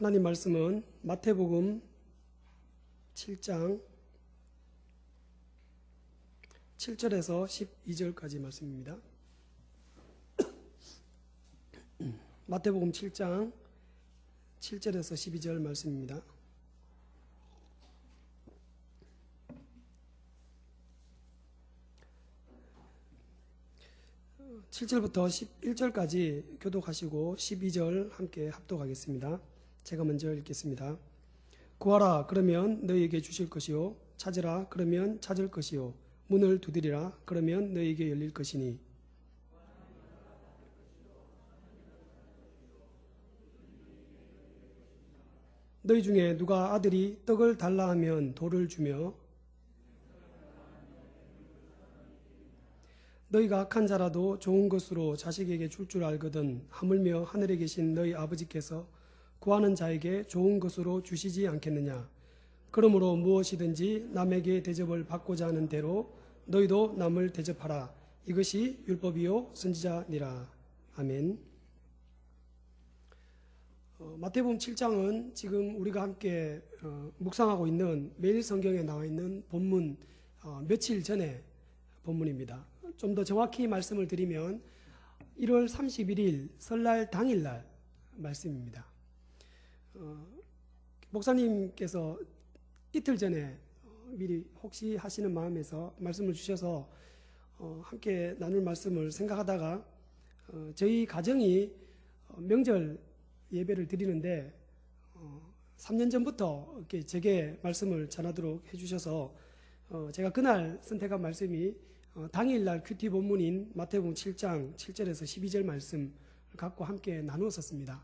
하나님 말씀은 마태복음 7장 7절에서 12절까지 말씀입니다. 마태복음 7장 7절에서 12절 말씀입니다. 7절부터 11절까지 교독하시고 12절 함께 합독하겠습니다. 제가 먼저 읽겠습니다. 구하라 그러면 너희에게 주실 것이요 찾으라 그러면 찾을 것이요 문을 두드리라 그러면 너희에게 열릴 것이니 너희 중에 누가 아들이 떡을 달라 하면 돌을 주며 너희가 악한 자라도 좋은 것으로 자식에게 줄 줄 알거든 하물며 하늘에 계신 너희 아버지께서 구하는 자에게 좋은 것으로 주시지 않겠느냐. 그러므로 무엇이든지 남에게 대접을 받고자 하는 대로 너희도 남을 대접하라. 이것이 율법이요 선지자니라. 아멘. 마태복음 7장은 지금 우리가 함께 묵상하고 있는 매일 성경에 나와 있는 본문 며칠 전의 본문입니다. 좀 더 정확히 말씀을 드리면 1월 31일 설날 당일날 말씀입니다. 목사님께서 이틀 전에 미리 혹시 하시는 마음에서 말씀을 주셔서 함께 나눌 말씀을 생각하다가 저희 가정이 명절 예배를 드리는데 3년 전부터 이렇게 제게 말씀을 전하도록 해주셔서 제가 그날 선택한 말씀이 당일날 큐티 본문인 마태복음 7장 7절에서 12절 말씀을 갖고 함께 나누었었습니다.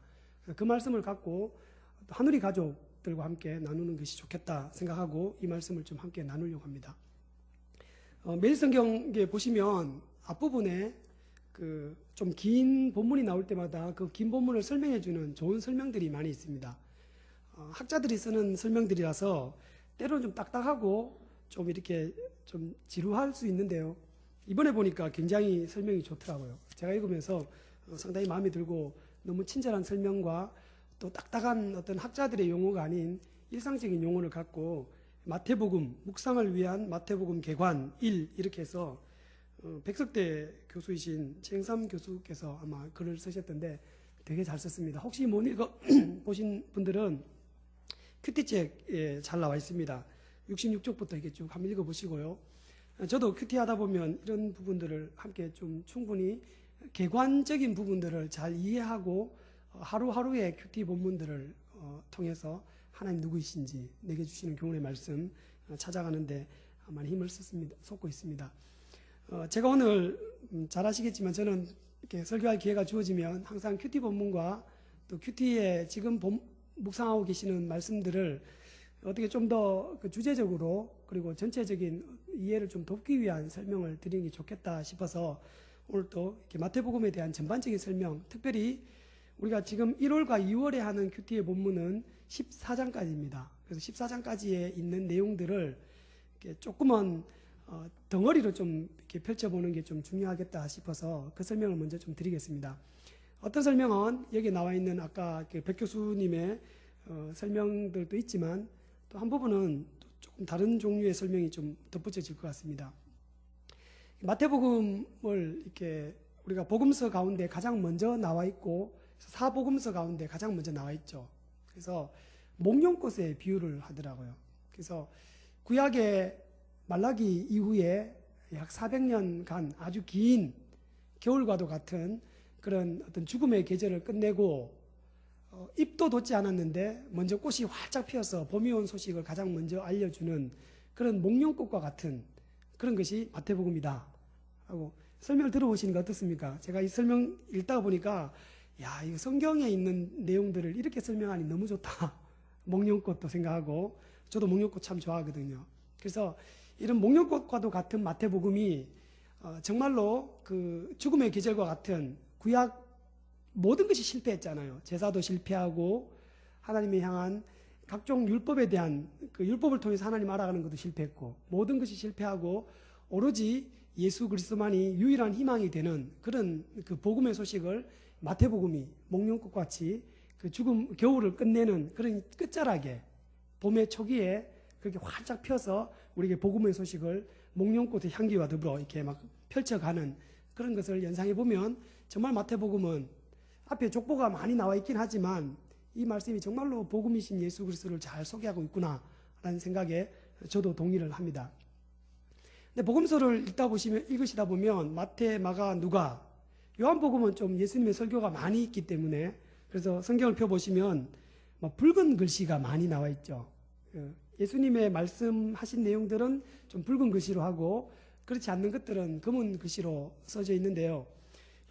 그 말씀을 갖고 하누리 가족들과 함께 나누는 것이 좋겠다 생각하고 이 말씀을 좀 함께 나누려고 합니다. 매일 성경에 보시면 앞부분에 그 좀 긴 본문이 나올 때마다 그 긴 본문을 설명해 주는 좋은 설명들이 많이 있습니다. 학자들이 쓰는 설명들이라서 때로는 좀 딱딱하고 좀 이렇게 좀 지루할 수 있는데요. 이번에 보니까 굉장히 설명이 좋더라고요. 제가 읽으면서 상당히 마음에 들고 너무 친절한 설명과 또 딱딱한 어떤 학자들의 용어가 아닌 일상적인 용어를 갖고 마태복음, 묵상을 위한 마태복음 개관 1 이렇게 해서 백석대 교수이신 최영삼 교수께서 아마 글을 쓰셨던데 되게 잘 썼습니다. 혹시 못 읽어 보신 분들은 큐티책에 잘 나와 있습니다. 66쪽부터 이렇게 쭉 한번 읽어보시고요. 저도 큐티 하다 보면 이런 부분들을 함께 좀 충분히 개관적인 부분들을 잘 이해하고 하루하루의 큐티 본문들을 통해서 하나님 누구이신지 내게 주시는 교훈의 말씀 찾아가는데 많이 힘을 쏟고 있습니다. 제가 오늘 잘 아시겠지만 저는 이렇게 설교할 기회가 주어지면 항상 큐티 본문과 또 큐티에 지금 묵상하고 계시는 말씀들을 어떻게 좀 더 주제적으로 그리고 전체적인 이해를 좀 돕기 위한 설명을 드리는 게 좋겠다 싶어서 오늘 또 이렇게 마태복음에 대한 전반적인 설명, 특별히 우리가 지금 1월과 2월에 하는 큐티의 본문은 14장까지입니다. 그래서 14장까지에 있는 내용들을 이렇게 조그만 덩어리로 좀 이렇게 펼쳐보는 게 좀 중요하겠다 싶어서 그 설명을 먼저 좀 드리겠습니다. 어떤 설명은 여기 나와 있는 아까 백 교수님의 설명들도 있지만 또 한 부분은 조금 다른 종류의 설명이 좀 덧붙여질 것 같습니다. 마태복음을 이렇게 우리가 복음서 가운데 가장 먼저 나와 있고 사복음서 가운데 가장 먼저 나와 있죠. 그래서 목련꽃의 비유를 하더라고요. 그래서 구약의 말라기 이후에 약 400년간 아주 긴 겨울과도 같은 그런 어떤 죽음의 계절을 끝내고 잎도 돋지 않았는데 먼저 꽃이 활짝 피어서 봄이 온 소식을 가장 먼저 알려주는 그런 목련꽃과 같은 그런 것이 마태복음이다 하고 설명을 들어보시니까 어떻습니까? 제가 이 설명 읽다가 보니까 야, 이거 성경에 있는 내용들을 이렇게 설명하니 너무 좋다. 목련꽃도 생각하고 저도 목련꽃 참 좋아하거든요. 그래서 이런 목련꽃과도 같은 마태복음이 정말로 그 죽음의 계절과 같은 구약 모든 것이 실패했잖아요. 제사도 실패하고 하나님을 향한 각종 율법에 대한 그 율법을 통해서 하나님 알아가는 것도 실패했고 모든 것이 실패하고 오로지 예수 그리스도만이 유일한 희망이 되는 그런 그 복음의 소식을 마태복음이 목련꽃같이 그 겨울을 끝내는 그런 끝자락에 봄의 초기에 그렇게 활짝 펴서 우리에게 복음의 소식을 목련꽃의 향기와 더불어 이렇게 막 펼쳐가는 그런 것을 연상해 보면 정말 마태복음은 앞에 족보가 많이 나와 있긴 하지만 이 말씀이 정말로 복음이신 예수 그리스도를 잘 소개하고 있구나라는 생각에 저도 동의를 합니다. 근데 복음서를 읽으시다 보면 마태, 마가, 누가, 요한복음은 좀 예수님의 설교가 많이 있기 때문에 그래서 성경을 펴보시면 붉은 글씨가 많이 나와 있죠. 예수님의 말씀하신 내용들은 좀 붉은 글씨로 하고 그렇지 않는 것들은 검은 글씨로 써져 있는데요.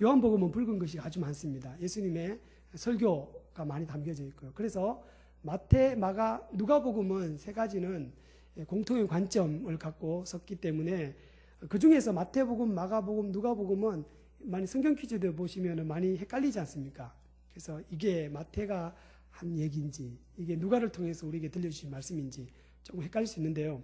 요한복음은 붉은 글씨가 아주 많습니다. 예수님의 설교가 많이 담겨져 있고요. 그래서 마태, 마가, 누가복음은 세 가지는 공통의 관점을 갖고 섰기 때문에 그 중에서 마태복음, 마가복음, 누가복음은 많이 성경 퀴즈들 보시면 많이 헷갈리지 않습니까? 그래서 이게 마태가 한 얘기인지 이게 누가를 통해서 우리에게 들려주신 말씀인지 조금 헷갈릴 수 있는데요.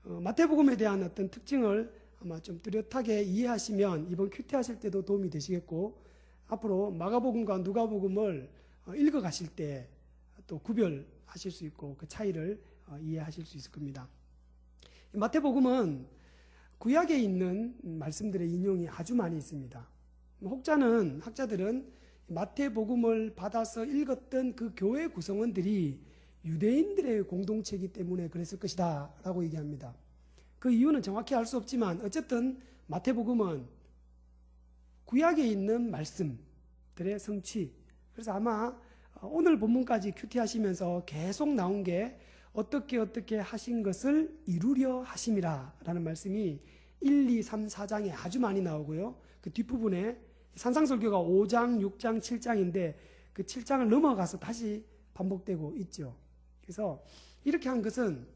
마태복음에 대한 어떤 특징을 아마 좀 뚜렷하게 이해하시면 이번 큐티 하실 때도 도움이 되시겠고 앞으로 마가복음과 누가복음을 읽어가실 때 또 구별하실 수 있고 그 차이를 이해하실 수 있을 겁니다. 마태복음은 구약에 있는 말씀들의 인용이 아주 많이 있습니다. 학자들은 마태복음을 받아서 읽었던 그 교회 구성원들이 유대인들의 공동체이기 때문에 그랬을 것이다 라고 얘기합니다. 그 이유는 정확히 알 수 없지만 어쨌든 마태복음은 구약에 있는 말씀들의 성취. 그래서 아마 오늘 본문까지 큐티 하시면서 계속 나온 게 어떻게 하신 것을 이루려 하심이라 라는 말씀이 1, 2, 3, 4장에 아주 많이 나오고요. 그 뒷부분에 산상설교가 5장, 6장, 7장인데 그 7장을 넘어가서 다시 반복되고 있죠. 그래서 이렇게 한 것은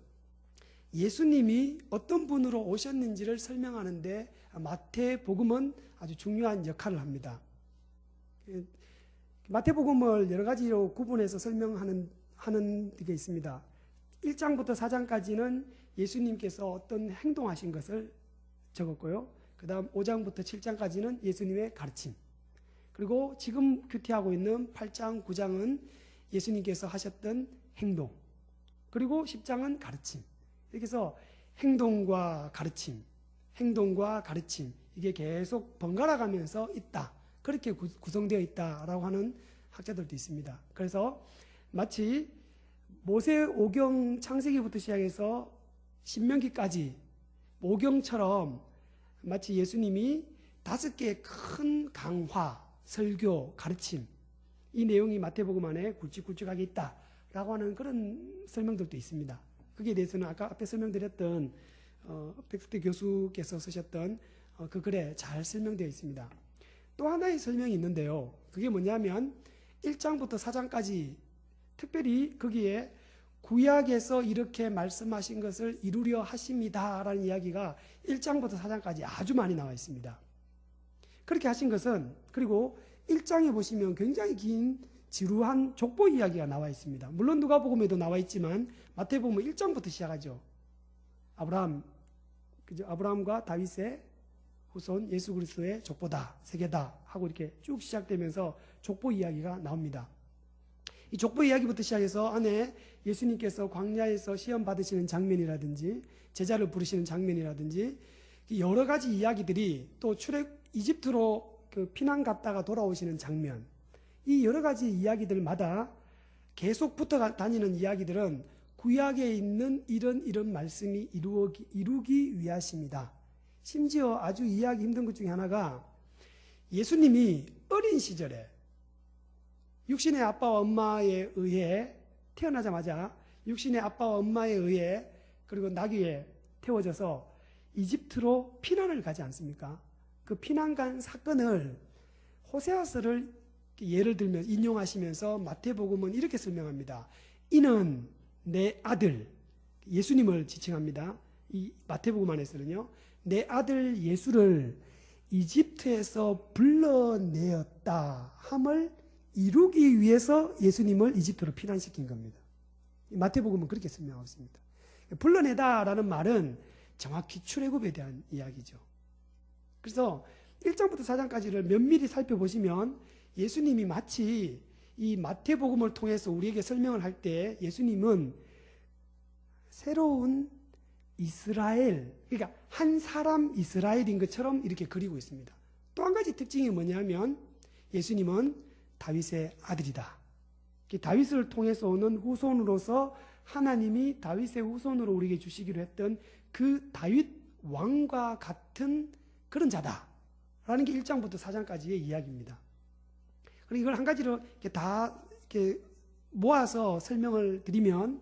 예수님이 어떤 분으로 오셨는지를 설명하는데 마태복음은 아주 중요한 역할을 합니다. 마태복음을 여러 가지로 구분해서 설명하는 게 있습니다. 1장부터 4장까지는 예수님께서 어떤 행동하신 것을 적었고요. 그 다음 5장부터 7장까지는 예수님의 가르침. 그리고 지금 큐티하고 있는 8장, 9장은 예수님께서 하셨던 행동. 그리고 10장은 가르침. 이렇게 해서 행동과 가르침, 이게 계속 번갈아 가면서 있다. 그렇게 구성되어 있다라고 하는 학자들도 있습니다. 그래서 마치 모세오경 창세기부터 시작해서 신명기까지 오경처럼 마치 예수님이 5개의 큰 강화, 설교, 가르침 이 내용이 마태복음 안에 굵직굵직하게 있다라고 하는 그런 설명들도 있습니다. 거기에 대해서는 아까 앞에 설명드렸던 백스트 교수께서 쓰셨던 그 글에 잘 설명되어 있습니다. 또 하나의 설명이 있는데요. 그게 뭐냐면 1장부터 4장까지 특별히 거기에 구약에서 이렇게 말씀하신 것을 이루려 하십니다 라는 이야기가 1장부터 4장까지 아주 많이 나와 있습니다. 그렇게 하신 것은 그리고 1장에 보시면 굉장히 긴 지루한 족보 이야기가 나와 있습니다. 물론 누가복음에도 나와 있지만 마태복음은 1장부터 시작하죠. 아브라함과 다윗의 후손 예수 그리스도의 족보다 세계다 하고 이렇게 쭉 시작되면서 족보 이야기가 나옵니다. 이 족보 이야기부터 시작해서 안에 예수님께서 광야에서 시험 받으시는 장면이라든지 제자를 부르시는 장면이라든지 여러 가지 이야기들이 또 이집트로 그 피난 갔다가 돌아오시는 장면, 이 여러 가지 이야기들마다 계속 붙어 다니는 이야기들은 구약에 있는 이런 말씀이 이루기 위하십니다. 심지어 아주 이해하기 힘든 것 중에 하나가 예수님이 어린 시절에 육신의 아빠와 엄마에 의해 태어나자마자 육신의 아빠와 엄마에 의해 그리고 나귀에 태워져서 이집트로 피난을 가지 않습니까? 그 피난 간 사건을 호세아서를 예를 들면 인용하시면서 마태복음은 이렇게 설명합니다. 이는 내 아들, 예수님을 지칭합니다. 이 마태복음 안에서는요. 내 아들 예수를 이집트에서 불러내었다 함을 이루기 위해서 예수님을 이집트로 피난시킨 겁니다. 마태복음은 그렇게 설명하고 있습니다. 불러내다라는 말은 정확히 출애굽에 대한 이야기죠. 그래서 1장부터 4장까지를 면밀히 살펴보시면 예수님이 마치 이 마태복음을 통해서 우리에게 설명을 할 때 예수님은 새로운 이스라엘, 그러니까 한 사람 이스라엘인 것처럼 이렇게 그리고 있습니다. 또 한 가지 특징이 뭐냐면 예수님은 다윗의 아들이다. 다윗을 통해서 오는 후손으로서 하나님이 다윗의 후손으로 우리에게 주시기로 했던 그 다윗 왕과 같은 그런 자다라는 게 1장부터 4장까지의 이야기입니다. 그리고 이걸 한 가지로 이렇게 모아서 설명을 드리면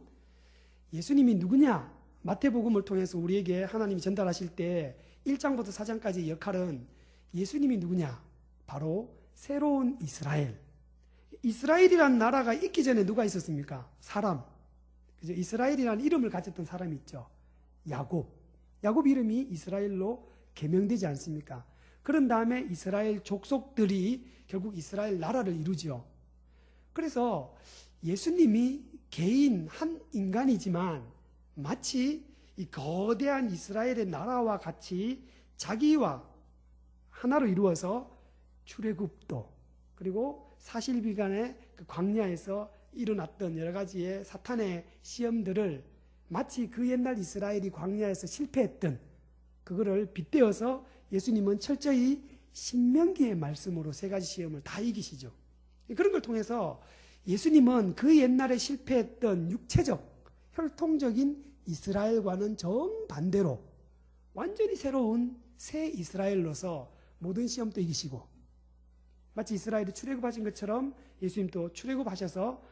예수님이 누구냐? 마태복음을 통해서 우리에게 하나님이 전달하실 때 1장부터 4장까지의 역할은 예수님이 누구냐? 바로 새로운 이스라엘. 이스라엘이라는 나라가 있기 전에 누가 있었습니까? 사람. 그죠? 이스라엘이라는 이름을 가졌던 사람이 있죠. 야곱. 야곱 이름이 이스라엘로 개명되지 않습니까? 그런 다음에 이스라엘 족속들이 결국 이스라엘 나라를 이루죠. 그래서 예수님이 개인 한 인간이지만 마치 이 거대한 이스라엘의 나라와 같이 자기와 하나로 이루어서 출애굽도 그리고 사실비간의 그 광야에서 일어났던 여러 가지의 사탄의 시험들을 마치 그 옛날 이스라엘이 광야에서 실패했던 그거를 빗대어서 예수님은 철저히 신명기의 말씀으로 세 가지 시험을 다 이기시죠. 그런 걸 통해서 예수님은 그 옛날에 실패했던 육체적, 혈통적인 이스라엘과는 정반대로 완전히 새로운 새 이스라엘로서 모든 시험도 이기시고 마치 이스라엘이 출애굽하신 것처럼 예수님도 출애굽하셔서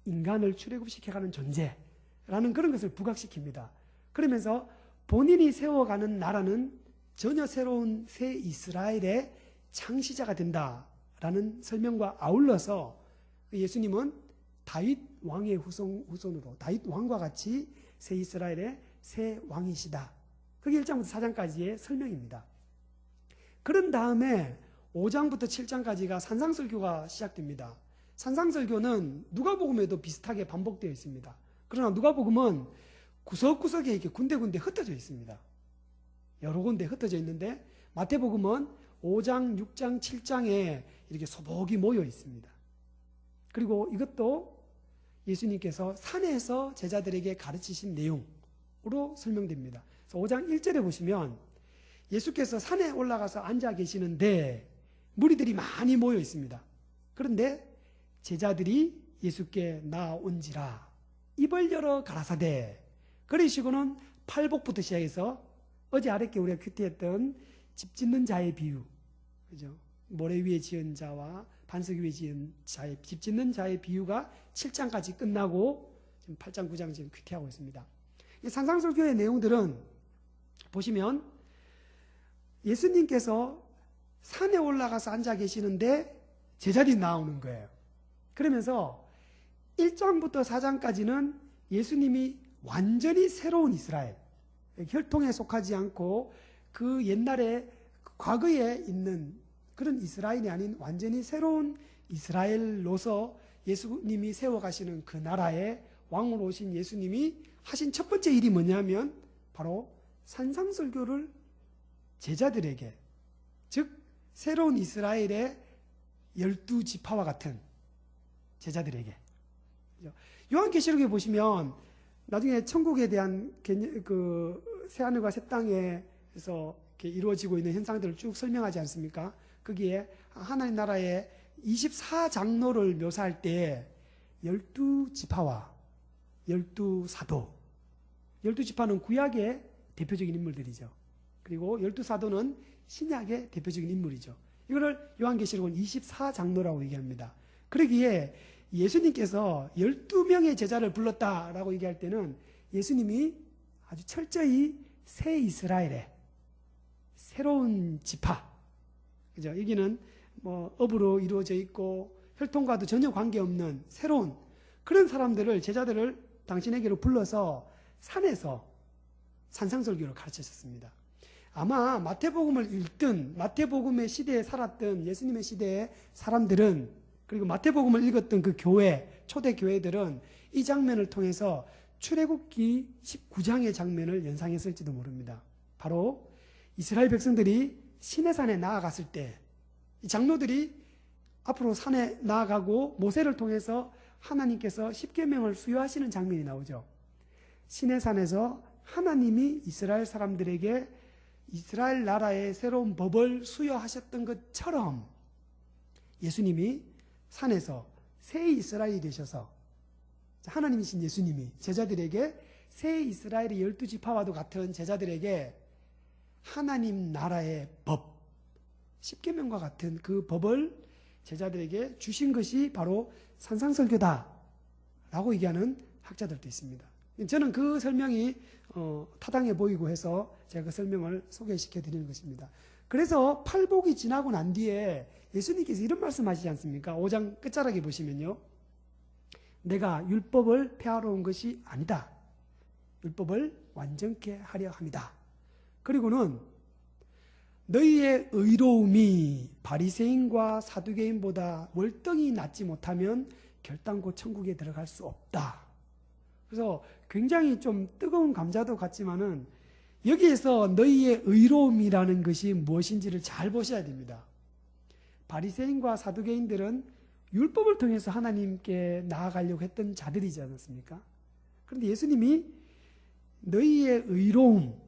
인간을 출애굽시켜가는 존재라는 그런 것을 부각시킵니다. 그러면서 본인이 세워가는 나라는 전혀 새로운 새 이스라엘의 창시자가 된다라는 설명과 아울러서 예수님은 다윗 왕의 후손으로 다윗 왕과 같이 새 이스라엘의 새 왕이시다. 그게 1장부터 4장까지의 설명입니다. 그런 다음에 5장부터 7장까지가 산상설교가 시작됩니다. 산상설교는 누가복음에도 비슷하게 반복되어 있습니다. 그러나 누가복음은 구석구석에 이렇게 군데군데 흩어져 있습니다. 여러 군데 흩어져 있는데 마태복음은 5장, 6장, 7장에 이렇게 소복이 모여 있습니다. 그리고 이것도 예수님께서 산에서 제자들에게 가르치신 내용으로 설명됩니다. 그래서 5장 1절에 보시면 예수께서 산에 올라가서 앉아 계시는데 무리들이 많이 모여 있습니다. 그런데 제자들이 예수께 나온지라 입을 열어 가라사대 그러시고는 팔복부터 시작해서 어제 아랫게 우리가 큐티했던 집 짓는 자의 비유, 그죠? 모래 위에 지은 자와 반석 위에 지은 자의 집 짓는 자의 비유가 7장까지 끝나고 지금 8장, 9장 지금 큐티하고 있습니다. 이 산상설교의 내용들은 보시면 예수님께서 산에 올라가서 앉아 계시는데 제자들이 나오는 거예요. 그러면서 1장부터 4장까지는 예수님이 완전히 새로운 이스라엘, 혈통에 속하지 않고 그 옛날에 과거에 있는 그런 이스라엘이 아닌 완전히 새로운 이스라엘로서 예수님이 세워가시는 그 나라의 왕으로 오신 예수님이 하신 첫 번째 일이 뭐냐면 바로 산상설교를 제자들에게, 즉 새로운 이스라엘의 12지파와 같은 제자들에게. 요한계시록에 보시면 나중에 천국에 대한 그 새하늘과 새 땅에서 이렇게 이루어지고 있는 현상들을 쭉 설명하지 않습니까? 거기에 하나님 나라의 24장로를 묘사할 때 12지파와 12사도, 12지파는 구약의 대표적인 인물들이죠. 그리고 12사도는 신약의 대표적인 인물이죠. 이거를 요한계시록은 24장로라고 얘기합니다. 그러기에 예수님께서 12명의 제자를 불렀다라고 얘기할 때는 예수님이 아주 철저히 새 이스라엘의 새로운 지파, 그죠? 여기는 뭐 업으로 이루어져 있고 혈통과도 전혀 관계없는 새로운 그런 사람들을, 제자들을 당신에게로 불러서 산에서 산상설교를 가르치셨습니다. 아마 마태복음을 읽던, 마태복음의 시대에 살았던 예수님의 시대의 사람들은, 그리고 마태복음을 읽었던 그 교회, 초대 교회들은 이 장면을 통해서 출애굽기 19장의 장면을 연상했을지도 모릅니다. 바로 이스라엘 백성들이 시내산에 나아갔을 때 이 장로들이 앞으로 산에 나아가고 모세를 통해서 하나님께서 십계명을 수여하시는 장면이 나오죠. 시내산에서 하나님이 이스라엘 사람들에게 이스라엘 나라의 새로운 법을 수여하셨던 것처럼 예수님이 산에서 새 이스라엘이 되셔서 하나님이신 예수님이 제자들에게 새 이스라엘의 12지파와도 같은 제자들에게 하나님 나라의 법, 십계명과 같은 그 법을 제자들에게 주신 것이 바로 산상설교다 라고 얘기하는 학자들도 있습니다. 저는 그 설명이 타당해 보이고 해서 제가 그 설명을 소개시켜 드리는 것입니다. 그래서 팔복이 지나고 난 뒤에 예수님께서 이런 말씀하시지 않습니까? 5장 끝자락에 보시면요, 내가 율법을 폐하러 온 것이 아니다. 율법을 완전케 하려 합니다. 그리고는 너희의 의로움이 바리새인과 사두개인보다 월등히 낫지 못하면 결단코 천국에 들어갈 수 없다. 그래서 굉장히 좀 뜨거운 감자도 같지만은 여기에서 너희의 의로움이라는 것이 무엇인지를 잘 보셔야 됩니다. 바리새인과 사두개인들은 율법을 통해서 하나님께 나아가려고 했던 자들이지 않았습니까? 그런데 예수님이 너희의 의로움,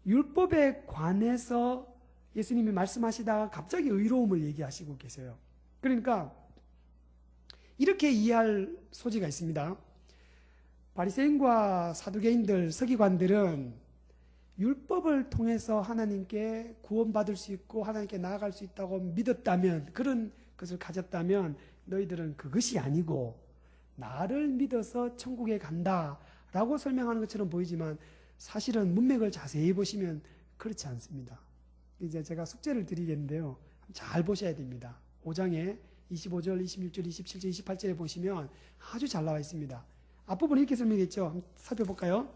율법에 관해서 예수님이 말씀하시다가 갑자기 의로움을 얘기하시고 계세요. 그러니까 이렇게 이해할 소지가 있습니다. 바리새인과 사두개인들, 서기관들은 율법을 통해서 하나님께 구원받을 수 있고 하나님께 나아갈 수 있다고 믿었다면, 그런 것을 가졌다면 너희들은 그것이 아니고 나를 믿어서 천국에 간다라고 설명하는 것처럼 보이지만 사실은 문맥을 자세히 보시면 그렇지 않습니다. 이제 제가 숙제를 드리겠는데요, 잘 보셔야 됩니다. 5장에 25절, 26절, 27절, 28절에 보시면 아주 잘 나와 있습니다. 앞부분에 이렇게 설명했죠. 한번 살펴볼까요?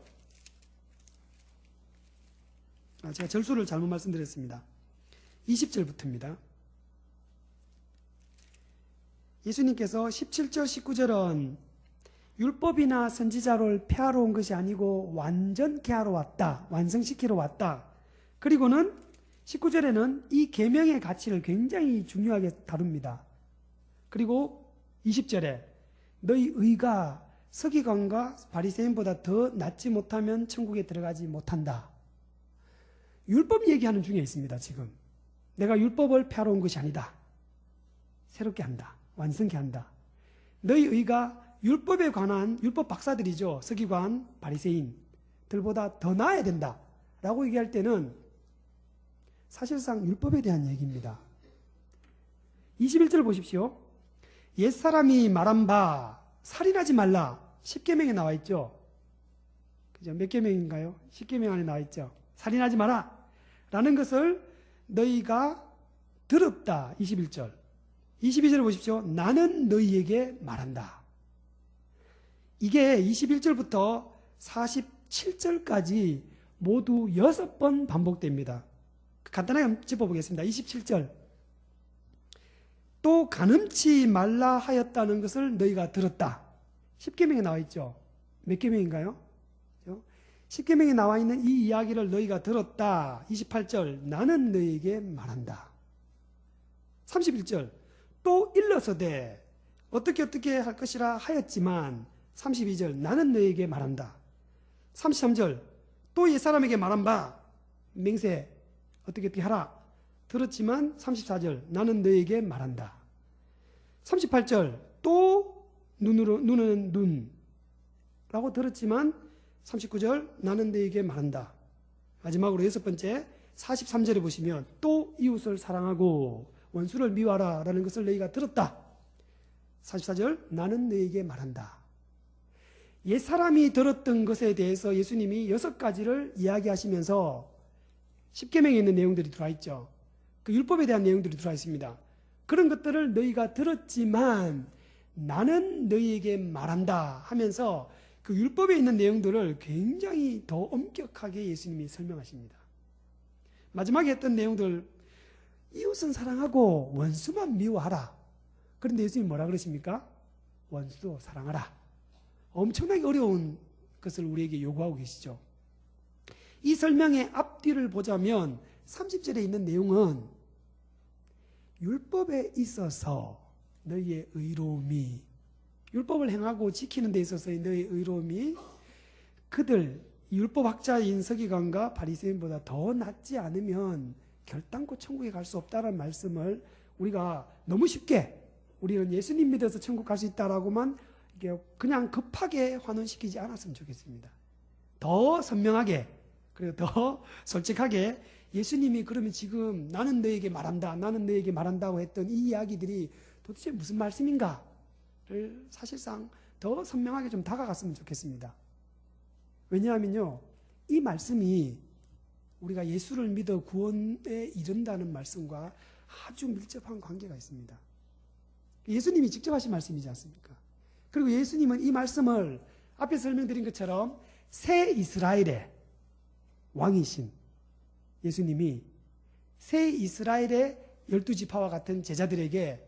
제가 절수를 잘못 말씀드렸습니다. 20절부터입니다. 예수님께서 17절, 19절은 율법이나 선지자를 폐하러 온 것이 아니고 완전케 하러 왔다. 완성시키러 왔다. 그리고는 19절에는 이 계명의 가치를 굉장히 중요하게 다룹니다. 그리고 20절에 너희 의가 서기관과 바리새인보다 더 낫지 못하면 천국에 들어가지 못한다. 율법 얘기하는 중에 있습니다. 지금 내가 율법을 폐하러 온 것이 아니다. 새롭게 한다. 완성케 한다. 너희 의가 율법에 관한 율법 박사들이죠. 서기관, 바리새인들보다 더 나아야 된다 라고 얘기할 때는 사실상 율법에 대한 얘기입니다. 21절 보십시오. 옛사람이 말한 바 살인하지 말라. 10계명에 나와 있죠. 그죠? 몇 계명인가요? 10계명 안에 나와 있죠. 살인하지 마라 라는 것을 너희가 들었다. 21절. 22절을 보십시오. 나는 너희에게 말한다. 이게 21절부터 47절까지 모두 6번 반복됩니다. 간단하게 짚어보겠습니다. 27절. 또 간음치 말라 하였다는 것을 너희가 들었다. 10계명에 나와 있죠. 몇 계명인가요? 10계명에 나와 있는 이 이야기를 너희가 들었다. 28절. 나는 너희에게 말한다. 31절. 또 일러서되 어떻게 할 것이라 하였지만 32절. 나는 너희에게 말한다. 33절. 또 옛사람에게 말한 바 맹세 어떻게 하라. 들었지만 34절. 나는 너희에게 말한다. 38절. 또 눈은 눈라고 들었지만 39절. 나는 너희에게 말한다. 마지막으로 6번째 43절에 보시면 또 이웃을 사랑하고 원수를 미워하라 라는 것을 너희가 들었다. 44절. 나는 너희에게 말한다. 옛사람이 들었던 것에 대해서 예수님이 6가지를 이야기하시면서 10계명에 있는 내용들이 들어와 있죠. 그 율법에 대한 내용들이 들어와 있습니다. 그런 것들을 너희가 들었지만 나는 너희에게 말한다 하면서 그 율법에 있는 내용들을 굉장히 더 엄격하게 예수님이 설명하십니다. 마지막에 했던 내용들, 이웃은 사랑하고 원수만 미워하라. 그런데 예수님이 뭐라 그러십니까? 원수도 사랑하라. 엄청나게 어려운 것을 우리에게 요구하고 계시죠. 이 설명의 앞뒤를 보자면 30절에 있는 내용은 율법에 있어서 너희의 의로움이, 율법을 행하고 지키는 데 있어서의 너희의 의로움이 그들 율법학자인 서기관과 바리새인보다 더 낫지 않으면 결단코 천국에 갈 수 없다는 말씀을 우리가 너무 쉽게 우리는 예수님 믿어서 천국 갈 수 있다라고만 그냥 급하게 환원시키지 않았으면 좋겠습니다. 더 선명하게, 그리고 더 솔직하게 예수님이 그러면 지금 나는 너에게 말한다, 나는 너에게 말한다고 했던 이 이야기들이 도대체 무슨 말씀인가를 사실상 더 선명하게 좀 다가갔으면 좋겠습니다. 왜냐하면요, 이 말씀이 우리가 예수를 믿어 구원에 이른다는 말씀과 아주 밀접한 관계가 있습니다. 예수님이 직접 하신 말씀이지 않습니까? 그리고 예수님은 이 말씀을 앞에 설명드린 것처럼 새 이스라엘의 왕이신 예수님이 새 이스라엘의 12지파와 같은 제자들에게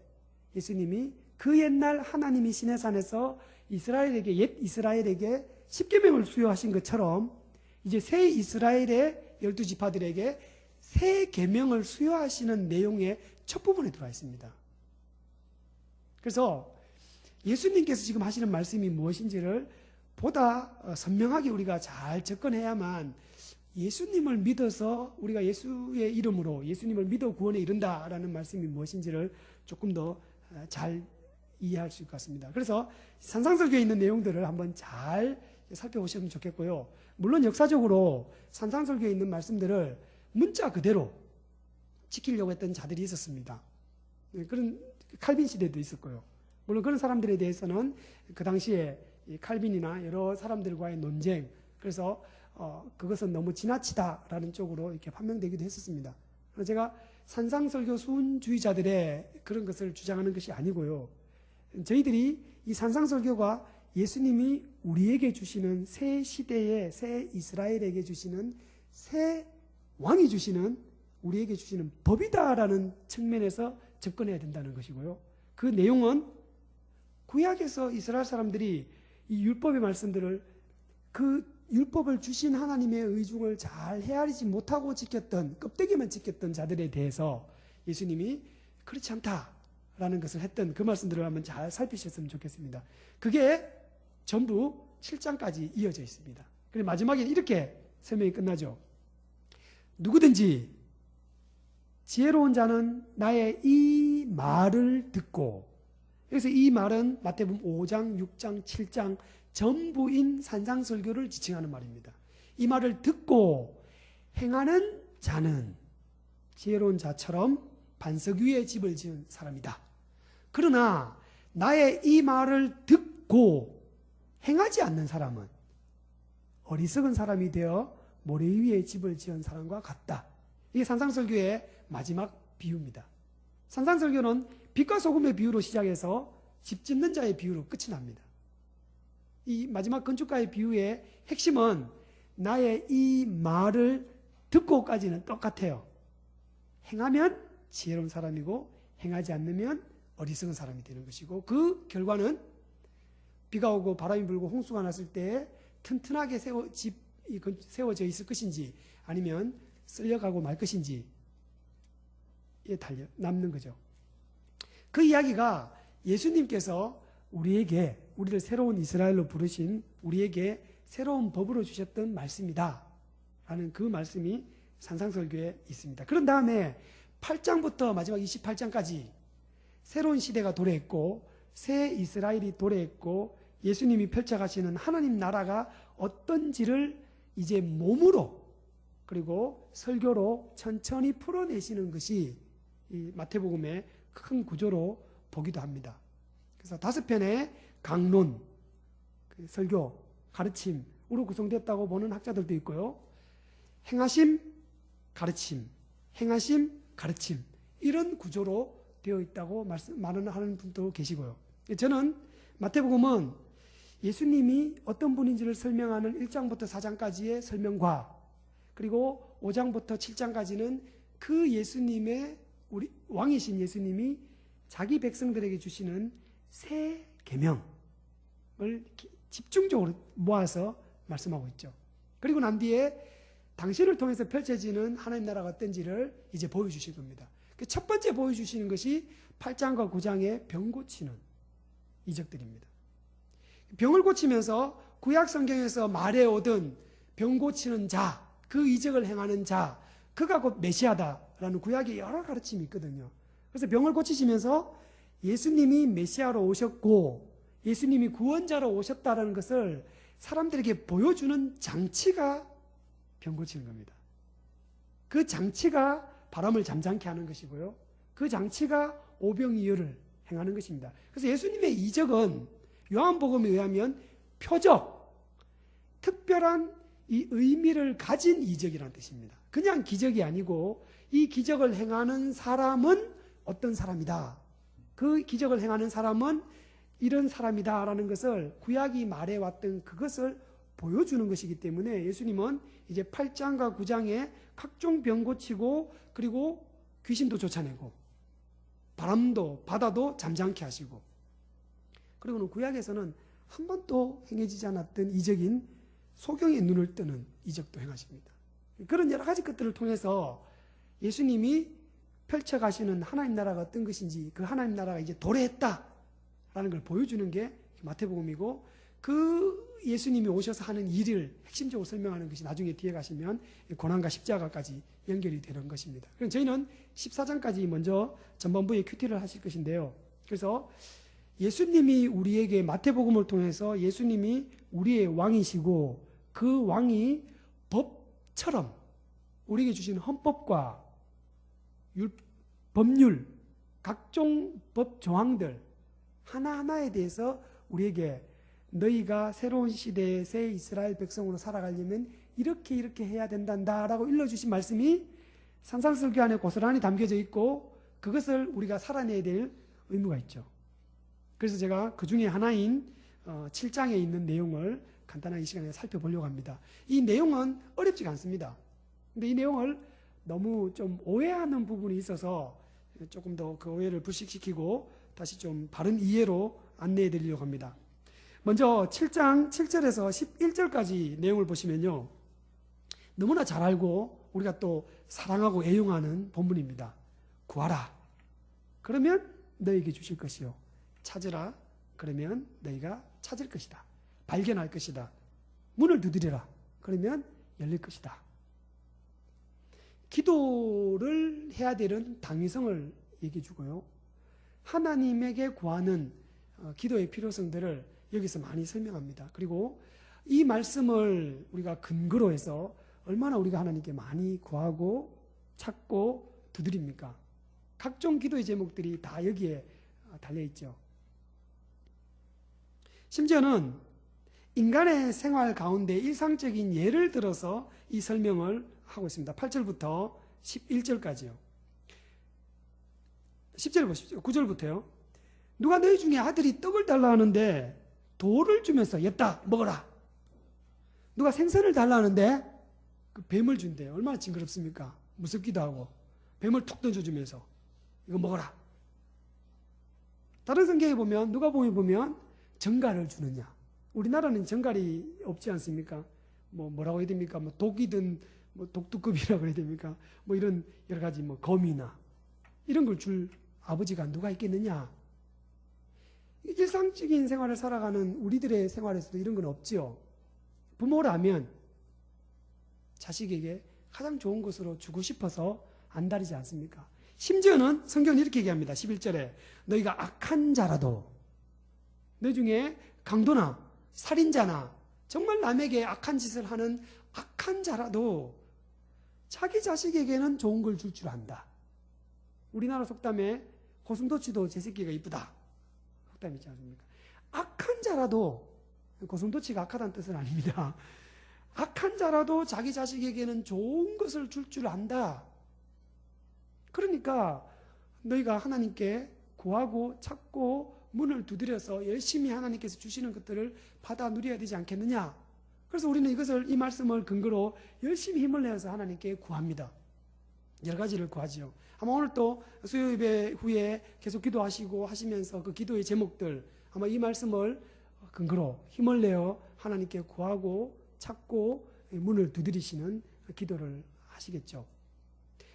예수님이 그 옛날 하나님이 시내산에서 이스라엘에게, 옛 이스라엘에게 십계명을 수여하신 것처럼 이제 새 이스라엘의 12지파들에게 새 계명을 수여하시는 내용의 첫 부분에 들어와 있습니다. 그래서 예수님께서 지금 하시는 말씀이 무엇인지를 보다 선명하게 우리가 잘 접근해야만 예수님을 믿어서 우리가 예수의 이름으로 예수님을 믿어 구원에 이른다라는 말씀이 무엇인지를 조금 더 잘 이해할 수 있을 것 같습니다. 그래서 산상설교에 있는 내용들을 한번 잘 살펴보시면 좋겠고요. 물론 역사적으로 산상설교에 있는 말씀들을 문자 그대로 지키려고 했던 자들이 있었습니다. 그런 칼빈 시대도 있었고요. 물론 그런 사람들에 대해서는 그 당시에 칼빈이나 여러 사람들과의 논쟁, 그래서 그것은 너무 지나치다라는 쪽으로 이렇게 판명되기도 했었습니다. 그래서 제가 산상설교 수훈주의자들의 그런 것을 주장하는 것이 아니고요. 저희들이 이 산상설교가 예수님이 우리에게 주시는 새 시대의 새 이스라엘에게 주시는 새 왕이 주시는 우리에게 주시는 법이다라는 측면에서 접근해야 된다는 것이고요. 그 내용은 구약에서 이스라엘 사람들이 이 율법의 말씀들을 그 율법을 주신 하나님의 의중을 잘 헤아리지 못하고 지켰던, 껍데기만 지켰던 자들에 대해서 예수님이 그렇지 않다라는 것을 했던 그 말씀들을 한번 잘 살피셨으면 좋겠습니다. 그게 전부 7장까지 이어져 있습니다. 그리고 마지막에 이렇게 설명이 끝나죠. 누구든지 지혜로운 자는 나의 이 말을 듣고, 여기서 이 말은 마태복음 5장, 6장, 7장 전부인 산상설교를 지칭하는 말입니다. 이 말을 듣고 행하는 자는 지혜로운 자처럼 반석 위에 집을 지은 사람이다. 그러나 나의 이 말을 듣고 행하지 않는 사람은 어리석은 사람이 되어 모래 위에 집을 지은 사람과 같다. 이게 산상설교의 마지막 비유입니다. 산상설교는 빛과 소금의 비유로 시작해서 집 짓는 자의 비유로 끝이 납니다. 이 마지막 건축가의 비유의 핵심은 나의 이 말을 듣고까지는 똑같아요. 행하면 지혜로운 사람이고 행하지 않으면 어리석은 사람이 되는 것이고, 그 결과는 비가 오고 바람이 불고 홍수가 났을 때 튼튼하게 집이 세워져 있을 것인지 아니면 쓸려가고 말 것인지에 달려 남는 거죠. 그 이야기가 예수님께서 우리를 새로운 이스라엘로 부르신 우리에게 새로운 법으로 주셨던 말씀이다 라는 그 말씀이 산상설교에 있습니다. 그런 다음에 8장부터 마지막 28장까지 새로운 시대가 도래했고 새 이스라엘이 도래했고 예수님이 펼쳐가시는 하나님 나라가 어떤지를 이제 몸으로 그리고 설교로 천천히 풀어내시는 것이 이 마태복음의 큰 구조로 보기도 합니다. 그래서 5편의 강론, 설교, 가르침으로 구성됐다고 보는 학자들도 있고요. 행하심, 가르침, 행하심, 가르침 이런 구조로 되어 있다고 말하는 분도 계시고요. 저는 마태복음은 예수님이 어떤 분인지를 설명하는 1장부터 4장까지의 설명과 그리고 5장부터 7장까지는 그 예수님의 우리 왕이신 예수님이 자기 백성들에게 주시는 새 계명을 집중적으로 모아서 말씀하고 있죠. 그리고 난 뒤에 당신을 통해서 펼쳐지는 하나님 나라가 어떤지를 이제 보여주실 겁니다. 그 첫 번째 보여주시는 것이 8장과 9장의 병 고치는 이적들입니다. 병을 고치면서 구약 성경에서 말해오던 병 고치는 자, 그 이적을 행하는 자, 그가 곧 메시아다라는 구약의 여러 가르침이 있거든요. 그래서 병을 고치시면서 예수님이 메시아로 오셨고 예수님이 구원자로 오셨다는 것을 사람들에게 보여주는 장치가 병 고치는 겁니다. 그 장치가 바람을 잠잠케 하는 것이고요. 그 장치가 오병이어를 행하는 것입니다. 그래서 예수님의 이적은 요한복음에 의하면 표적, 특별한 이 의미를 가진 이적이라는 뜻입니다. 그냥 기적이 아니고 이 기적을 행하는 사람은 어떤 사람이다. 그 기적을 행하는 사람은 이런 사람이다라는 것을 구약이 말해왔던 그것을 보여주는 것이기 때문에 예수님은 이제 8장과 9장에 각종 병 고치고 그리고 귀신도 쫓아내고 바람도 바다도 잠잠케 하시고 그리고는 구약에서는 한 번도 행해지지 않았던 이적인 소경의 눈을 뜨는 이적도 행하십니다. 그런 여러 가지 것들을 통해서 예수님이 펼쳐가시는 하나님 나라가 어떤 것인지 그 하나님 나라가 이제 도래했다라는 걸 보여주는 게 마태복음이고 그 예수님이 오셔서 하는 일을 핵심적으로 설명하는 것이 나중에 뒤에 가시면 고난과 십자가까지 연결이 되는 것입니다. 그럼 저희는 14장까지 먼저 전반부에 큐티를 하실 것인데요. 그래서 예수님이 우리에게 마태복음을 통해서 예수님이 우리의 왕이시고 그 왕이 법처럼 우리에게 주신 헌법과 법률, 각종 법 조항들 하나하나에 대해서 우리에게 너희가 새로운 시대의 새 이스라엘 백성으로 살아가려면 이렇게 해야 된단다라고 일러주신 말씀이 산상설교 안에 고스란히 담겨져 있고 그것을 우리가 살아내야 될 의무가 있죠. 그래서 제가 그 중에 하나인 7장에 있는 내용을 간단하게 이 시간에 살펴보려고 합니다. 이 내용은 어렵지가 않습니다. 근데 이 내용을 너무 좀 오해하는 부분이 있어서 조금 더 그 오해를 불식시키고 다시 좀 바른 이해로 안내해 드리려고 합니다. 먼저 7장 7절에서 11절까지 내용을 보시면요. 너무나 잘 알고 우리가 또 사랑하고 애용하는 본문입니다. 구하라. 그러면 너에게 주실 것이요. 찾으라. 그러면 너희가 찾을 것이다. 발견할 것이다. 문을 두드리라. 그러면 열릴 것이다. 기도를 해야 되는 당위성을 얘기해 주고요. 하나님에게 구하는 기도의 필요성들을 여기서 많이 설명합니다. 그리고 이 말씀을 우리가 근거로 해서 얼마나 우리가 하나님께 많이 구하고 찾고 두드립니까? 각종 기도의 제목들이 다 여기에 달려있죠. 심지어는 인간의 생활 가운데 일상적인 예를 들어서 이 설명을 하고 있습니다. 8절부터 11절까지요. 10절 보십시오. 9절부터요. 누가 너희 중에 아들이 떡을 달라 하는데 돌을 주면서 얘다 먹어라. 누가 생선을 달라 하는데 그 뱀을 준대요. 얼마나 징그럽습니까? 무섭기도 하고 뱀을 툭 던져주면서 이거 먹어라. 다른 성경에 보면 누가복음에 보면 정갈을 주느냐. 우리나라는 정갈이 없지 않습니까? 뭐라고 해야 됩니까? 독이든 독두급이라고 해야 됩니까? 이런 여러 가지 검이나 이런 걸 줄 아버지가 누가 있겠느냐? 일상적인 생활을 살아가는 우리들의 생활에서도 이런 건 없지요. 부모라면 자식에게 가장 좋은 것으로 주고 싶어서 안달이지 않습니까? 심지어는 성경은 이렇게 얘기합니다. 11절에 너희가 악한 자라도 너희 중에 강도나 살인자나 정말 남에게 악한 짓을 하는 악한 자라도 자기 자식에게는 좋은 걸 줄 줄 안다. 우리나라 속담에 고슴도치도 제 새끼가 이쁘다. 속담 있지 않습니까? 악한 자라도, 고슴도치가 악하다는 뜻은 아닙니다. 악한 자라도 자기 자식에게는 좋은 것을 줄 줄 안다. 그러니까 너희가 하나님께 구하고 찾고 문을 두드려서 열심히 하나님께서 주시는 것들을 받아 누려야 되지 않겠느냐. 그래서 우리는 이 말씀을 근거로 열심히 힘을 내어서 하나님께 구합니다. 여러 가지를 구하지요. 아마 오늘 또 수요 예배 후에 계속 기도하시고 하시면서 그 기도의 제목들 아마 이 말씀을 근거로 힘을 내어 하나님께 구하고 찾고 문을 두드리시는 기도를 하시겠죠.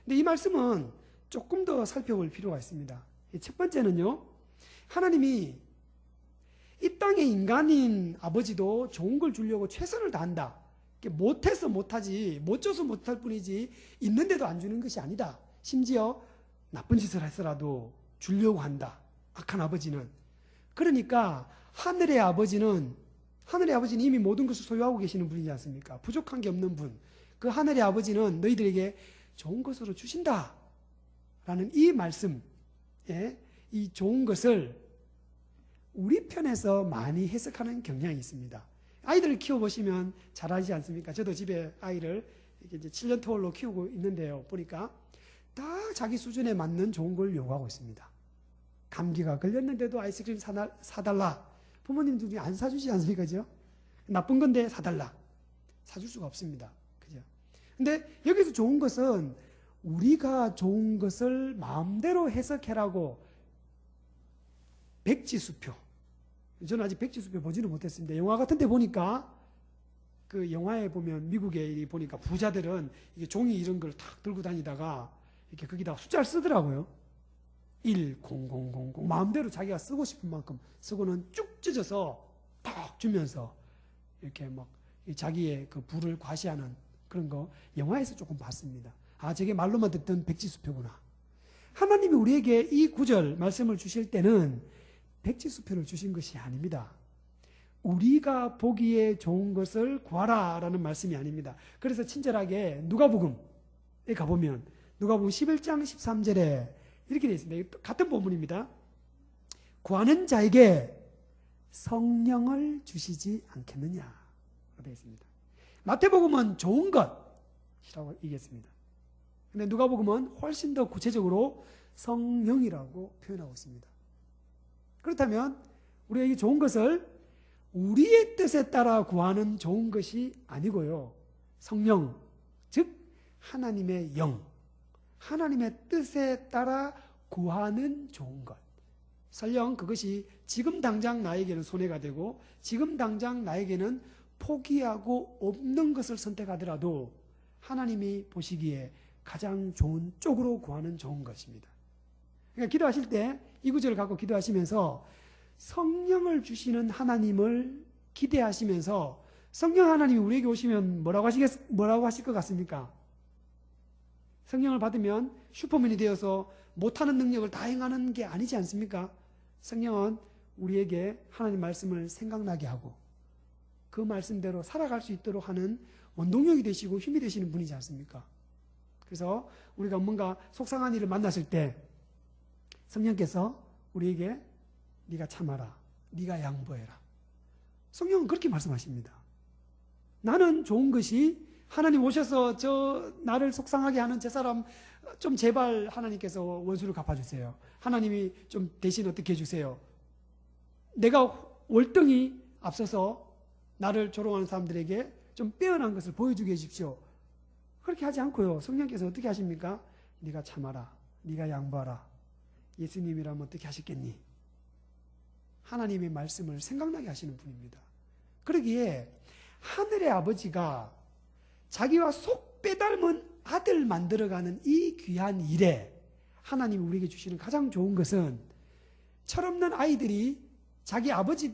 근데 이 말씀은 조금 더 살펴볼 필요가 있습니다. 첫 번째는요, 하나님이 이 땅의 인간인 아버지도 좋은 걸 주려고 최선을 다한다. 못해서 못하지, 못 줘서 못할 뿐이지 있는데도 안 주는 것이 아니다. 심지어 나쁜 짓을 했어라도 주려고 한다. 악한 아버지는. 그러니까 하늘의 아버지는 이미 모든 것을 소유하고 계시는 분이지 않습니까? 부족한 게 없는 분. 그 하늘의 아버지는 너희들에게 좋은 것으로 주신다 라는 이 말씀, 이 좋은 것을 우리 편에서 많이 해석하는 경향이 있습니다. 아이들을 키워보시면 잘 알지 않습니까? 저도 집에 아이를 이제 7년 터울로 키우고 있는데요. 보니까 딱 자기 수준에 맞는 좋은 걸 요구하고 있습니다. 감기가 걸렸는데도 아이스크림 사달라. 부모님들이 안 사주지 않습니까? 그죠? 나쁜 건데 사달라. 사줄 수가 없습니다. 그죠? 근데 여기서 좋은 것은 우리가 좋은 것을 마음대로 해석해라고 백지수표. 저는 아직 백지수표 보지는 못했습니다. 영화 같은 데 보니까 그 영화에 보면 미국에 보니까 부자들은 이게 종이 이런 걸 탁 들고 다니다가 이렇게 거기다가 숫자를 쓰더라고요. 1, 0, 0, 0, 0 마음대로 자기가 쓰고 싶은 만큼 쓰고는 쭉 찢어서 탁 주면서 이렇게 막 자기의 그 부를 과시하는 그런 거 영화에서 조금 봤습니다. 아, 저게 말로만 듣던 백지수표구나. 하나님이 우리에게 이 구절 말씀을 주실 때는 백지수표를 주신 것이 아닙니다. 우리가 보기에 좋은 것을 구하라 라는 말씀이 아닙니다. 그래서 친절하게 누가복음에 가보면 누가복음 11장 13절에 이렇게 되어 있습니다. 같은 본문입니다. 구하는 자에게 성령을 주시지 않겠느냐 되어 있습니다. 마태복음은 좋은 것이라고 얘기했습니다. 근데 누가복음은 훨씬 더 구체적으로 성령이라고 표현하고 있습니다. 그렇다면 우리가 이 좋은 것을 우리의 뜻에 따라 구하는 좋은 것이 아니고요. 성령, 즉 하나님의 영, 하나님의 뜻에 따라 구하는 좋은 것. 설령 그것이 지금 당장 나에게는 손해가 되고 지금 당장 나에게는 포기하고 없는 것을 선택하더라도 하나님이 보시기에 가장 좋은 쪽으로 구하는 좋은 것입니다. 그러니까 기도하실 때 이 구절을 갖고 기도하시면서 성령을 주시는 하나님을 기대하시면서 성령 하나님이 우리에게 오시면 뭐라고 하실 것 같습니까? 성령을 받으면 슈퍼맨이 되어서 못하는 능력을 다 행하는 게 아니지 않습니까? 성령은 우리에게 하나님 말씀을 생각나게 하고 그 말씀대로 살아갈 수 있도록 하는 원동력이 되시고 힘이 되시는 분이지 않습니까? 그래서 우리가 뭔가 속상한 일을 만났을 때 성령께서 우리에게 네가 참아라, 네가 양보해라. 성령은 그렇게 말씀하십니다. 나는 좋은 것이 하나님 오셔서 저 나를 속상하게 하는 저 사람 좀 제발 하나님께서 원수를 갚아주세요. 하나님이 좀 대신 어떻게 해주세요. 내가 월등히 앞서서 나를 조롱하는 사람들에게 좀 빼어난 것을 보여주게 해주십시오. 그렇게 하지 않고요. 성령께서 어떻게 하십니까? 네가 참아라, 네가 양보하라. 예수님이라면 어떻게 하셨겠니? 하나님의 말씀을 생각나게 하시는 분입니다. 그러기에 하늘의 아버지가 자기와 속 빼닮은 아들 만들어가는 이 귀한 일에 하나님이 우리에게 주시는 가장 좋은 것은 철없는 아이들이 자기 아버지의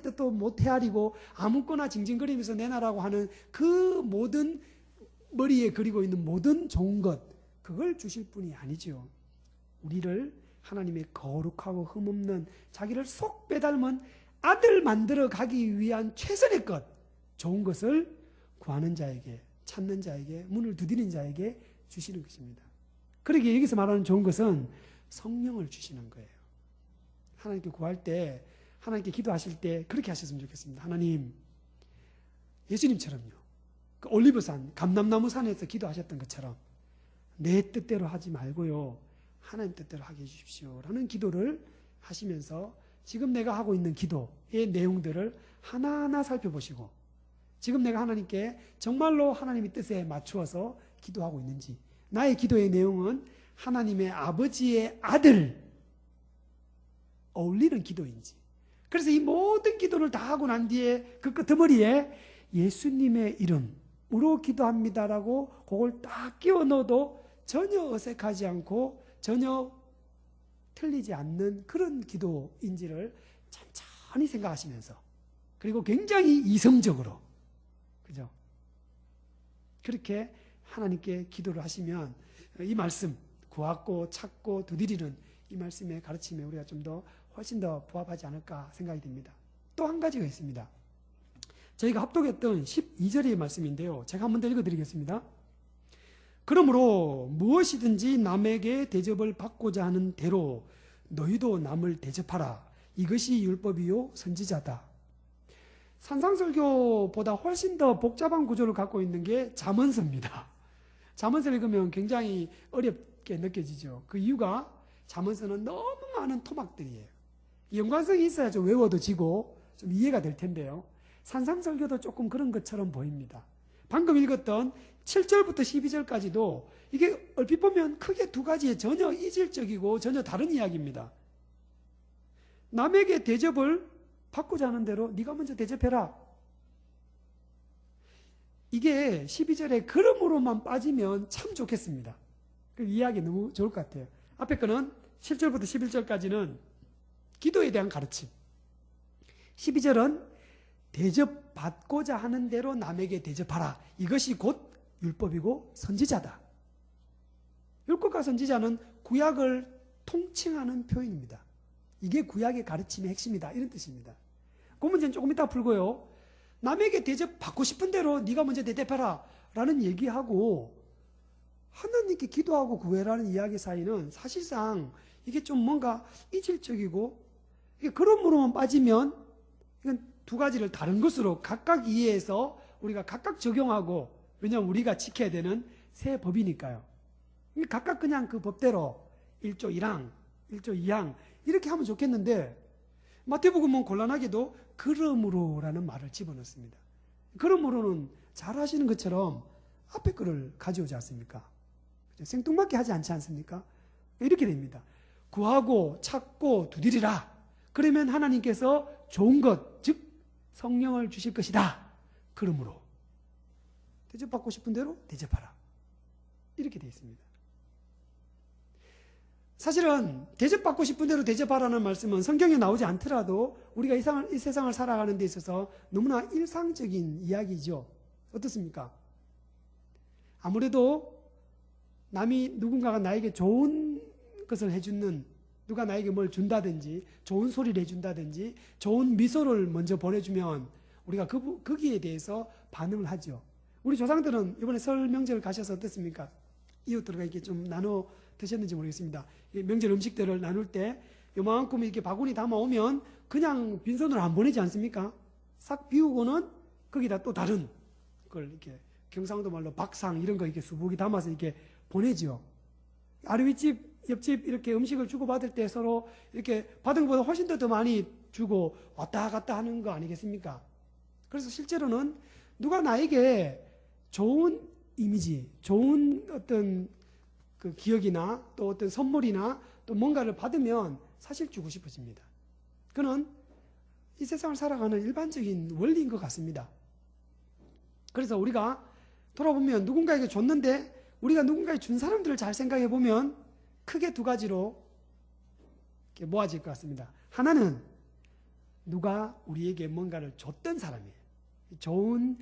뜻도 못 헤아리고 아무거나 징징거리면서 내놔라고 하는 그 모든 머리에 그리고 있는 모든 좋은 것, 그걸 주실 분이 아니죠. 우리를 하나님의 거룩하고 흠없는 자기를 속 빼닮은 아들 만들어 가기 위한 최선의 것, 좋은 것을 구하는 자에게, 찾는 자에게, 문을 두드리는 자에게 주시는 것입니다. 그러기에 여기서 말하는 좋은 것은 성령을 주시는 거예요. 하나님께 구할 때, 하나님께 기도하실 때 그렇게 하셨으면 좋겠습니다. 하나님, 예수님처럼요. 그 올리브산, 감람나무 산에서 기도하셨던 것처럼 내 뜻대로 하지 말고요. 하나님 뜻대로 하게 해주십시오. 라는 기도를 하시면서 지금 내가 하고 있는 기도의 내용들을 하나하나 살펴보시고 지금 내가 하나님께 정말로 하나님의 뜻에 맞추어서 기도하고 있는지, 나의 기도의 내용은 하나님의 아버지의 아들 어울리는 기도인지, 그래서 이 모든 기도를 다 하고 난 뒤에 그 끄트머리에 예수님의 이름으로 기도합니다라고 그걸 딱 끼워 넣어도 전혀 어색하지 않고 전혀 틀리지 않는 그런 기도인지를 천천히 생각하시면서, 그리고 굉장히 이성적으로, 그죠? 그렇게 하나님께 기도를 하시면 이 말씀, 구하고 찾고 두드리는 이 말씀의 가르침에 우리가 좀 더 훨씬 더 부합하지 않을까 생각이 듭니다. 또 한 가지가 있습니다. 저희가 합독했던 12절의 말씀인데요. 제가 한 번 더 읽어드리겠습니다. 그러므로 무엇이든지 남에게 대접을 받고자 하는 대로 너희도 남을 대접하라. 이것이 율법이요 선지자다. 산상설교보다 훨씬 더 복잡한 구조를 갖고 있는 게 잠언서입니다. 잠언서를 읽으면 굉장히 어렵게 느껴지죠. 그 이유가 잠언서는 너무 많은 토막들이에요. 연관성이 있어야 좀 외워도 지고 좀 이해가 될 텐데요. 산상설교도 조금 그런 것처럼 보입니다. 방금 읽었던 7절부터 12절까지도 이게 얼핏 보면 크게 두 가지의 전혀 이질적이고 전혀 다른 이야기입니다. 남에게 대접을 받고자 하는 대로 네가 먼저 대접해라. 이게 12절에 그러므로만 빠지면 참 좋겠습니다. 그 이해하기 너무 좋을 것 같아요. 앞에 거는 7절부터 11절까지는 기도에 대한 가르침, 12절은 대접받고자 하는 대로 남에게 대접하라. 이것이 곧 율법이고 선지자다. 율법과 선지자는 구약을 통칭하는 표현입니다. 이게 구약의 가르침의 핵심이다, 이런 뜻입니다. 그 문제는 조금 이따 풀고요. 남에게 대접받고 싶은 대로 네가 먼저 대접해라 라는 얘기하고 하나님께 기도하고 구해라는 이야기 사이는 사실상 이게 좀 뭔가 이질적이고, 이게 그러므로만 빠지면 이건 두 가지를 다른 것으로 각각 이해해서 우리가 각각 적용하고, 왜냐하면 우리가 지켜야 되는 새 법이니까요. 각각 그냥 그 법대로 1조 1항, 1조 2항 이렇게 하면 좋겠는데, 마태복음은 곤란하게도 그러므로라는 말을 집어넣습니다. 그러므로는 잘 하시는 것처럼 앞에 거를 가져오지 않습니까? 생뚱맞게 하지 않지 않습니까? 이렇게 됩니다. 구하고 찾고 두드리라. 그러면 하나님께서 좋은 것, 즉 성령을 주실 것이다. 그러므로 대접받고 싶은 대로 대접하라. 이렇게 되어 있습니다. 사실은 대접받고 싶은 대로 대접하라는 말씀은 성경에 나오지 않더라도 우리가 이 세상을 살아가는 데 있어서 너무나 일상적인 이야기죠. 어떻습니까? 아무래도 누군가가 나에게 좋은 것을 해주는, 누가 나에게 뭘 준다든지 좋은 소리를 해준다든지 좋은 미소를 먼저 보내주면 우리가 거기에 대해서 반응을 하죠. 우리 조상들은 이번에 설 명절 가셔서 어떻습니까? 이웃들과 이렇게 좀 나눠 드셨는지 모르겠습니다. 명절 음식들을 나눌 때 요만큼 이렇게 바구니 담아오면 그냥 빈손으로 안 보내지 않습니까? 싹 비우고는 거기다 또 다른 걸 이렇게 경상도 말로 박상 이런 거 이렇게 수북이 담아서 이렇게 보내죠. 아래 윗집 옆집 이렇게 음식을 주고받을 때 서로 이렇게 받은 것보다 훨씬 더 많이 주고 왔다 갔다 하는 거 아니겠습니까? 그래서 실제로는 누가 나에게 좋은 이미지, 좋은 어떤 그 기억이나 또 어떤 선물이나 또 뭔가를 받으면 사실 주고 싶어집니다. 그는 이 세상을 살아가는 일반적인 원리인 것 같습니다. 그래서 우리가 돌아보면 누군가에게 줬는데 우리가 누군가에게 준 사람들을 잘 생각해 보면 크게 두 가지로 이렇게 모아질 것 같습니다. 하나는 누가 우리에게 뭔가를 줬던 사람이에요. 좋은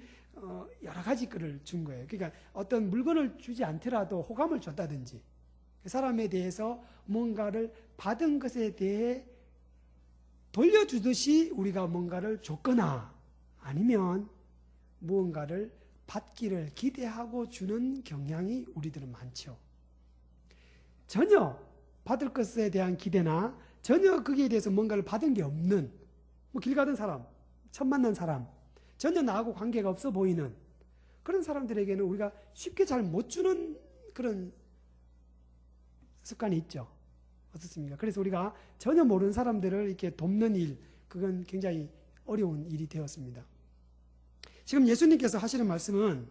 여러 가지 거를 준 거예요. 그러니까 어떤 물건을 주지 않더라도 호감을 줬다든지 그 사람에 대해서 뭔가를 받은 것에 대해 돌려주듯이 우리가 뭔가를 줬거나 아니면 무언가를 받기를 기대하고 주는 경향이 우리들은 많죠. 전혀 받을 것에 대한 기대나 전혀 거기에 대해서 뭔가를 받은 게 없는, 뭐 길 가던 사람, 처음 만난 사람, 전혀 나하고 관계가 없어 보이는 그런 사람들에게는 우리가 쉽게 잘 못 주는 그런 습관이 있죠. 어떻습니까? 그래서 우리가 전혀 모르는 사람들을 이렇게 돕는 일, 그건 굉장히 어려운 일이 되었습니다. 지금 예수님께서 하시는 말씀은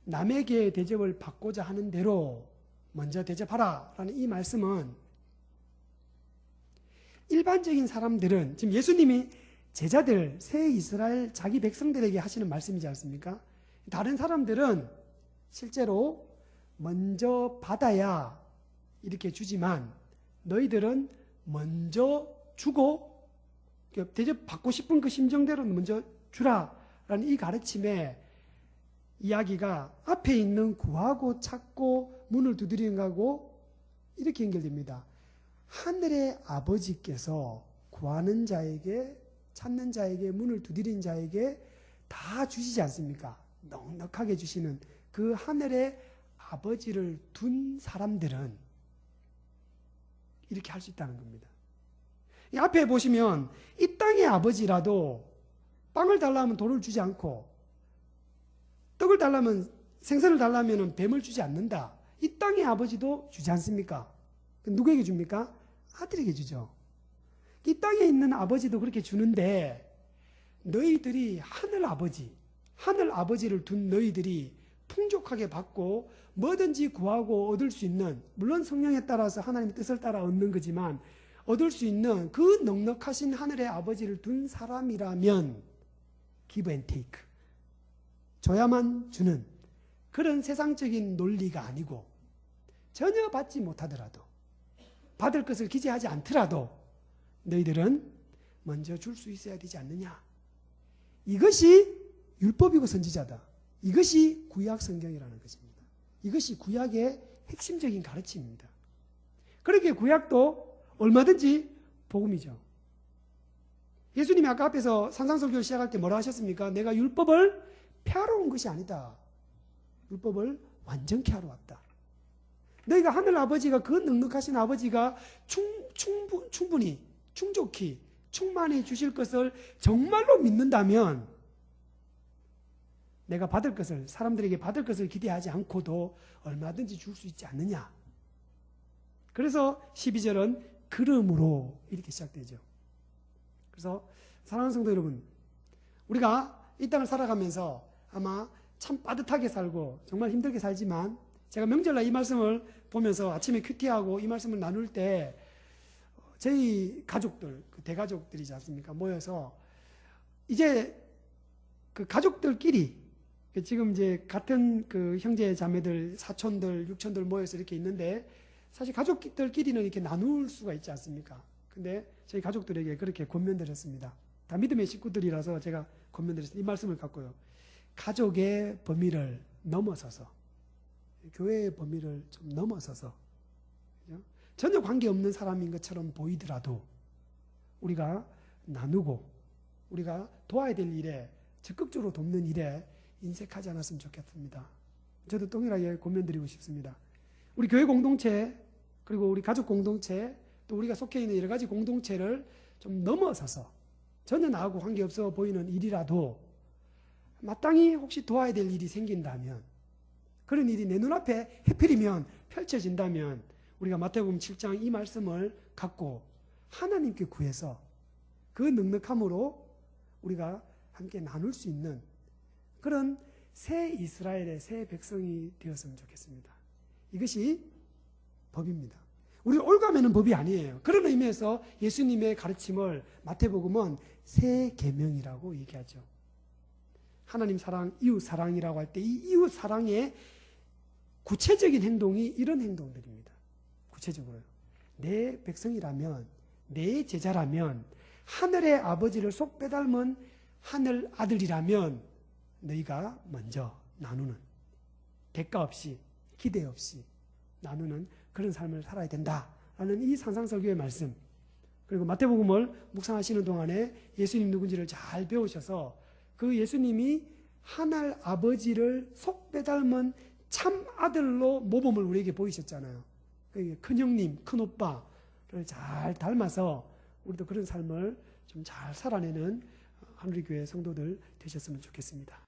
남에게 대접을 받고자 하는 대로 먼저 대접하라 라는 이 말씀은 일반적인 사람들은, 지금 예수님이 제자들, 새 이스라엘 자기 백성들에게 하시는 말씀이지 않습니까? 다른 사람들은 실제로 먼저 받아야 이렇게 주지만 너희들은 먼저 주고 대접받고 싶은 그 심정대로 먼저 주라라는 이 가르침에 이야기가 앞에 있는 구하고 찾고 문을 두드리는 거하고 이렇게 연결됩니다. 하늘의 아버지께서 구하는 자에게 찾는 자에게 문을 두드리는 자에게 다 주시지 않습니까? 넉넉하게 주시는 그 하늘의 아버지를 둔 사람들은 이렇게 할 수 있다는 겁니다. 이 앞에 보시면 이 땅의 아버지라도 빵을 달라면 돌을 주지 않고 떡을 달라면 생선을 달라면 뱀을 주지 않는다. 이 땅의 아버지도 주지 않습니까? 누구에게 줍니까? 아들에게 주죠. 이 땅에 있는 아버지도 그렇게 주는데 너희들이 하늘 아버지를 둔 너희들이 풍족하게 받고 뭐든지 구하고 얻을 수 있는, 물론 성령에 따라서 하나님의 뜻을 따라 얻는 거지만 얻을 수 있는 그 넉넉하신 하늘의 아버지를 둔 사람이라면 give and take, 줘야만 주는 그런 세상적인 논리가 아니고 전혀 받지 못하더라도 받을 것을 기대하지 않더라도 너희들은 먼저 줄 수 있어야 되지 않느냐. 이것이 율법이고 선지자다. 이것이 구약 성경이라는 것입니다. 이것이 구약의 핵심적인 가르침입니다. 그렇게 구약도 얼마든지 복음이죠. 예수님이 아까 앞에서 산상설교를 시작할 때 뭐라 하셨습니까? 내가 율법을 폐하러 온 것이 아니다. 율법을 완전케 하러 왔다. 너희가 하늘 아버지가 그 넉넉하신 아버지가 충분히 충족히 충만히 주실 것을 정말로 믿는다면 내가 받을 것을, 사람들에게 받을 것을 기대하지 않고도 얼마든지 줄 수 있지 않느냐. 그래서 12절은 그러므로 이렇게 시작되죠. 그래서 사랑하는 성도 여러분, 우리가 이 땅을 살아가면서 아마 참 빠듯하게 살고 정말 힘들게 살지만 제가 명절날 이 말씀을 보면서 아침에 큐티하고 이 말씀을 나눌 때 저희 가족들, 그 대가족들이지 않습니까? 모여서 이제 그 가족들끼리 지금 이제 같은 그 형제 자매들, 사촌들, 육촌들 모여서 이렇게 있는데 사실 가족들끼리는 이렇게 나눌 수가 있지 않습니까? 근데 저희 가족들에게 그렇게 권면드렸습니다. 다 믿음의 식구들이라서 제가 권면드렸습니다. 이 말씀을 갖고요. 가족의 범위를 넘어서서, 교회의 범위를 좀 넘어서서, 그죠? 전혀 관계없는 사람인 것처럼 보이더라도 우리가 나누고 우리가 도와야 될 일에, 적극적으로 돕는 일에 인색하지 않았으면 좋겠습니다. 저도 동일하게 권면드리고 싶습니다. 우리 교회 공동체, 그리고 우리 가족 공동체, 또 우리가 속해 있는 여러 가지 공동체를 좀 넘어서서 전혀 나하고 관계없어 보이는 일이라도 마땅히 혹시 도와야 될 일이 생긴다면, 그런 일이 내 눈앞에 해필이면 펼쳐진다면 우리가 마태복음 7장 이 말씀을 갖고 하나님께 구해서 그 넉넉함으로 우리가 함께 나눌 수 있는 그런 새 이스라엘의 새 백성이 되었으면 좋겠습니다. 이것이 법입니다. 우리 올가매는 법이 아니에요. 그런 의미에서 예수님의 가르침을 마태복음은 새 계명이라고 얘기하죠. 하나님 사랑, 이웃 사랑이라고 할 때 이 이웃 사랑의 구체적인 행동이 이런 행동들입니다. 구체적으로요. 내 백성이라면, 내 제자라면, 하늘의 아버지를 속 빼닮은 하늘 아들이라면 너희가 먼저 나누는, 대가 없이 기대 없이 나누는 그런 삶을 살아야 된다라는 이 산상설교의 말씀, 그리고 마태복음을 묵상하시는 동안에 예수님 누군지를 잘 배우셔서 그 예수님이 하늘 아버지를 속 빼닮은 참 아들로 모범을 우리에게 보이셨잖아요. 큰 형님, 큰 오빠를 잘 닮아서 우리도 그런 삶을 좀 잘 살아내는 하늘교회 성도들 되셨으면 좋겠습니다.